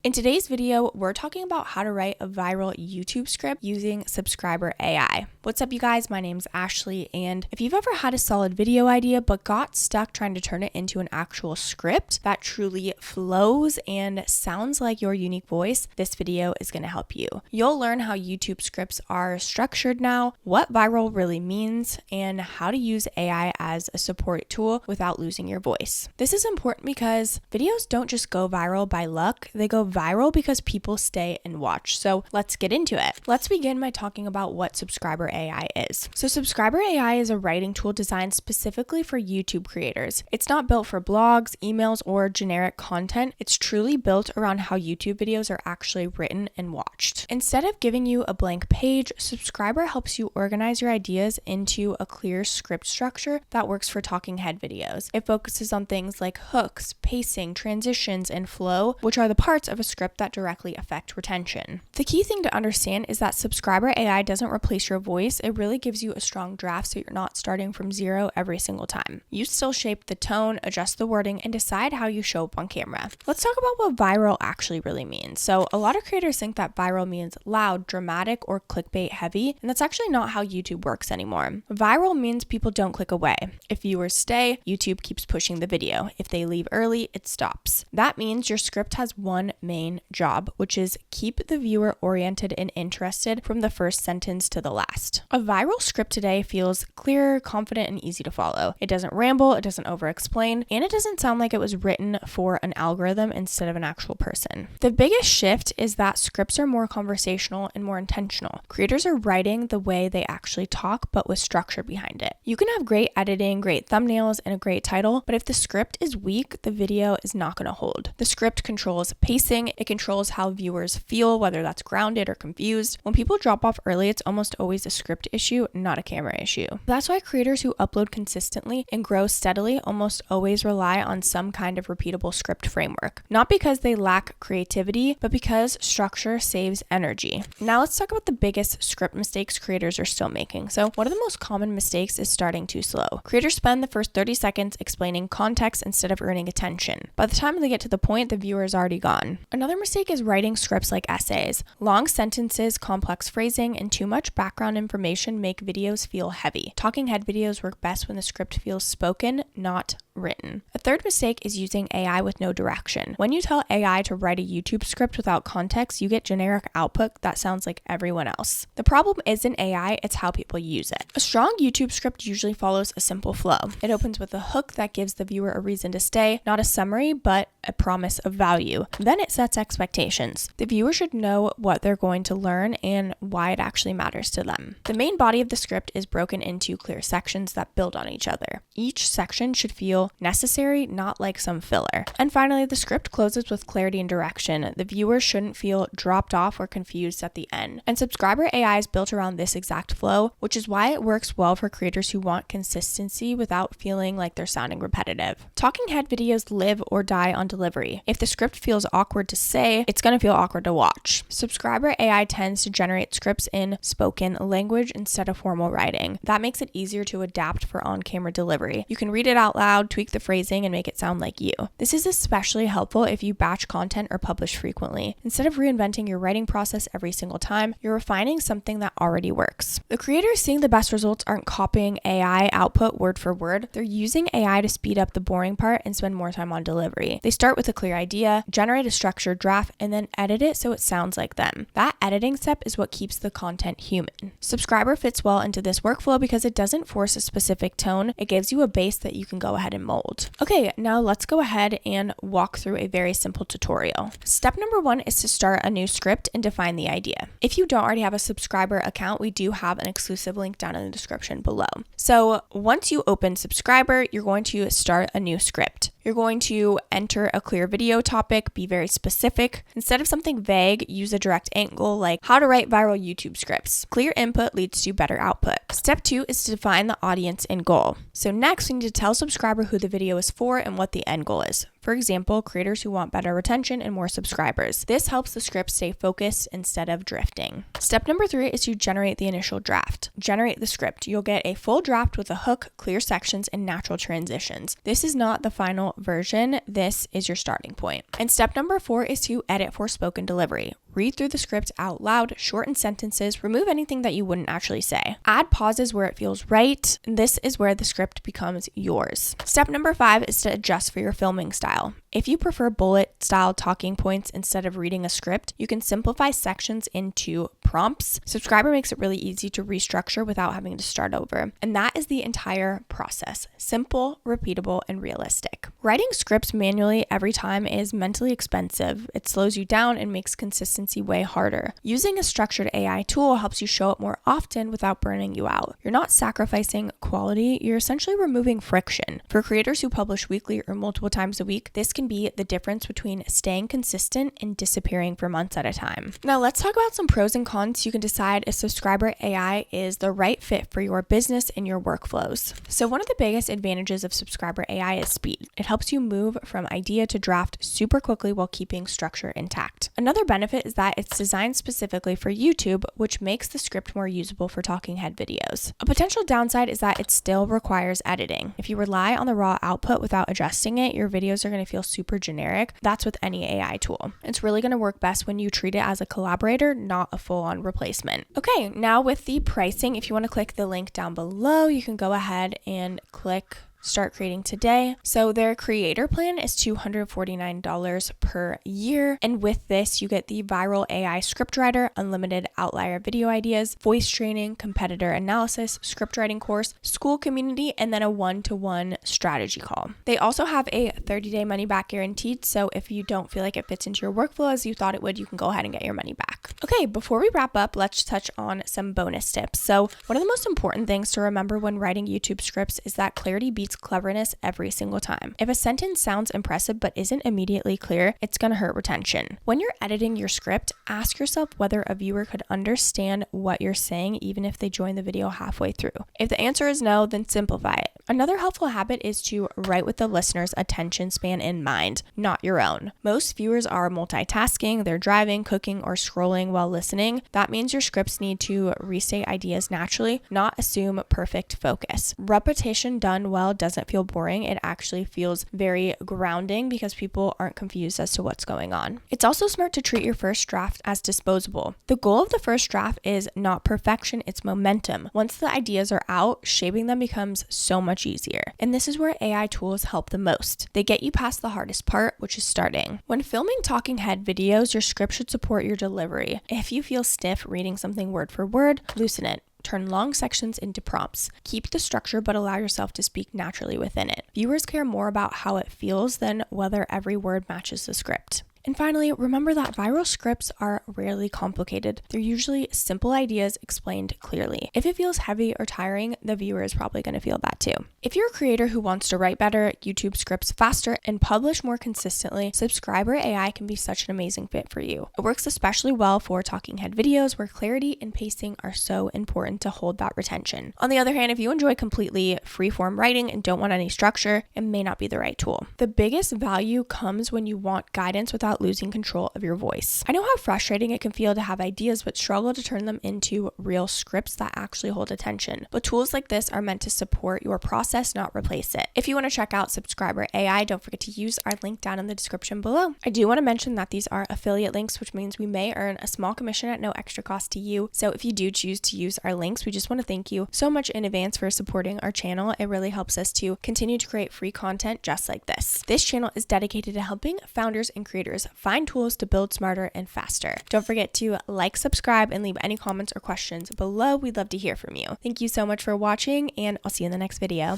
In today's video, we're talking about how to write a viral YouTube script using Subscriber AI. What's up, you guys? My name's Ashley, and if you've ever had a solid video idea but got stuck trying to turn it into an actual script that truly flows and sounds like your unique voice, this video is going to help you. You'll learn how YouTube scripts are structured now, what viral really means, and how to use AI as a support tool without losing your voice. This is important because videos don't just go viral by luck, they go viral because people stay and watch. So let's get into it. Let's begin by talking about what Subscriber AI is. So Subscriber AI is a writing tool designed specifically for YouTube creators. It's not built for blogs, emails, or generic content. It's truly built around how YouTube videos are actually written and watched. Instead of giving you a blank page, Subscriber helps you organize your ideas into a clear script structure that works for talking head videos. It focuses on things like hooks, pacing, transitions, and flow, which are the parts of a script that directly affect retention. The key thing to understand is that Subscriber AI doesn't replace your voice, it really gives you a strong draft so you're not starting from zero every single time. You still shape the tone, adjust the wording, and decide how you show up on camera. Let's talk about what viral actually really means. So a lot of creators think that viral means loud, dramatic, or clickbait heavy, and that's actually not how YouTube works anymore. Viral means people don't click away. If viewers stay, YouTube keeps pushing the video. If they leave early, it stops. That means your script has one main job, which is keep the viewer oriented and interested from the first sentence to the last. A viral script today feels clear, confident, and easy to follow. It doesn't ramble, it doesn't over-explain, and it doesn't sound like it was written for an algorithm instead of an actual person. The biggest shift is that scripts are more conversational and more intentional. Creators are writing the way they actually talk, but with structure behind it. You can have great editing, great thumbnails, and a great title, but if the script is weak, the video is not going to hold. The script controls pacing, it controls how viewers feel, whether that's grounded or confused. When people drop off early, it's almost always a script issue, not a camera issue. That's why creators who upload consistently and grow steadily almost always rely on some kind of repeatable script framework. Not because they lack creativity, but because structure saves energy. Now let's talk about the biggest script mistakes creators are still making. So one of the most common mistakes is starting too slow. Creators spend the first 30 seconds explaining context instead of earning attention. By the time they get to the point, the viewer is already gone. Another mistake is writing scripts like essays. Long sentences, complex phrasing, and too much background information make videos feel heavy. Talking head videos work best when the script feels spoken, not written. A third mistake is using AI with no direction. When you tell AI to write a YouTube script without context, you get generic output that sounds like everyone else. The problem isn't AI, it's how people use it. A strong YouTube script usually follows a simple flow. It opens with a hook that gives the viewer a reason to stay, not a summary, but a promise of value. Then it sets expectations. The viewer should know what they're going to learn and why it actually matters to them. The main body of the script is broken into clear sections that build on each other. Each section should feel necessary, not like some filler. And finally, the script closes with clarity and direction. The viewer shouldn't feel dropped off or confused at the end. And Subscriber AI is built around this exact flow, which is why it works well for creators who want consistency without feeling like they're sounding repetitive. Talking head videos live or die on delivery. If the script feels awkward to say, it's going to feel awkward to watch. Subscriber AI tends to generate scripts in spoken language instead of formal writing. That makes it easier to adapt for on-camera delivery. You can read it out loud, tweak the phrasing, and make it sound like you. This is especially helpful if you batch content or publish frequently. Instead of reinventing your writing process every single time, you're refining something that already works. The creators seeing the best results aren't copying AI output word for word. They're using AI to speed up the boring part and spend more time on delivery. They start with a clear idea, generate a structured draft, and then edit it so it sounds like them. That editing step is what keeps the content human. Subscriber fits well into this workflow because it doesn't force a specific tone. It gives you a base that you can go ahead and mold. Okay, now let's go ahead and walk through a very simple tutorial. Step number 1 is to start a new script and define the idea. If you don't already have a Subscriber account, we do have an exclusive link down in the description below. So once you open Subscriber, you're going to start a new script. You're going to enter a clear video topic, be very specific. Instead of something vague, use a direct angle like how to write viral YouTube scripts. Clear input leads to better output. Step 2 is to define the audience and goal. So next, we need to tell Subscriber who the video is for and what the end goal is. For For example, creators who want better retention and more subscribers. This helps the script stay focused instead of drifting. Step number 3 is to generate the initial draft. Generate the script. You'll get a full draft with a hook, clear sections, and natural transitions. This is not the final version. This is your starting point. And step number 4 is to edit for spoken delivery. Read through the script out loud, shorten sentences, remove anything that you wouldn't actually say. Add pauses where it feels right. This is where the script becomes yours. Step number 5 is to adjust for your filming style. If you prefer bullet style talking points instead of reading a script, you can simplify sections into prompts. Subscriber makes it really easy to restructure without having to start over. And that is the entire process. Simple, repeatable, and realistic. Writing scripts manually every time is mentally expensive. It slows you down and makes consistency way harder. Using a structured AI tool helps you show up more often without burning you out. You're not sacrificing quality, you're essentially removing friction. For creators who publish weekly or multiple times a week, this can be the difference between staying consistent and disappearing for months at a time. Now let's talk about some pros and cons so you can decide if Subscriber AI is the right fit for your business and your workflows. So one of the biggest advantages of Subscriber AI is speed. It helps you move from idea to draft super quickly while keeping structure intact. Another benefit is that it's designed specifically for YouTube, which makes the script more usable for talking head videos. A potential downside is that it still requires editing. If you rely on the raw output without adjusting it, your videos are going to feel super generic. That's with any AI tool. It's really going to work best when you treat it as a collaborator, not a full-on replacement. Okay, now with the pricing, if you want to click the link down below, you can go ahead and click Start Creating Today. So their creator plan is $249 per year. And with this, you get the viral AI scriptwriter, unlimited outlier video ideas, voice training, competitor analysis, script writing course, school community, and then a one-to-one strategy call. They also have a 30-day money back guaranteed. So if you don't feel like it fits into your workflow as you thought it would, you can go ahead and get your money back. Okay, before we wrap up, let's touch on some bonus tips. So one of the most important things to remember when writing YouTube scripts is that clarity beats cleverness every single time. If a sentence sounds impressive but isn't immediately clear, it's going to hurt retention. When you're editing your script, ask yourself whether a viewer could understand what you're saying even if they join the video halfway through. If the answer is no, then simplify it. Another helpful habit is to write with the listener's attention span in mind, not your own. Most viewers are multitasking, they're driving, cooking, or scrolling while listening. That means your scripts need to restate ideas naturally, not assume perfect focus. Repetition done well doesn't feel boring. It actually feels very grounding because people aren't confused as to what's going on. It's also smart to treat your first draft as disposable. The goal of the first draft is not perfection, it's momentum. Once the ideas are out, shaping them becomes so much easier. And this is where AI tools help the most. They get you past the hardest part, which is starting. When filming talking head videos, your script should support your delivery. If you feel stiff reading something word for word, loosen it. Turn long sections into prompts. Keep the structure, but allow yourself to speak naturally within it. Viewers care more about how it feels than whether every word matches the script. And finally, remember that viral scripts are rarely complicated. They're usually simple ideas explained clearly. If it feels heavy or tiring, the viewer is probably going to feel that too. If you're a creator who wants to write better, YouTube scripts faster, and publish more consistently, Subscriber AI can be such an amazing fit for you. It works especially well for talking head videos where clarity and pacing are so important to hold that retention. On the other hand, if you enjoy completely free-form writing and don't want any structure, it may not be the right tool. The biggest value comes when you want guidance without losing control of your voice. I know how frustrating it can feel to have ideas but struggle to turn them into real scripts that actually hold attention. But tools like this are meant to support your process, not replace it. If you want to check out Subscriber AI, don't forget to use our link down in the description below. I do want to mention that these are affiliate links, which means we may earn a small commission at no extra cost to you. So if you do choose to use our links, we just want to thank you so much in advance for supporting our channel. It really helps us to continue to create free content just like this. This channel is dedicated to helping founders and creators find tools to build smarter and faster. Don't forget to like, subscribe, and leave any comments or questions below. We'd love to hear from you. Thank you so much for watching, and I'll see you in the next video.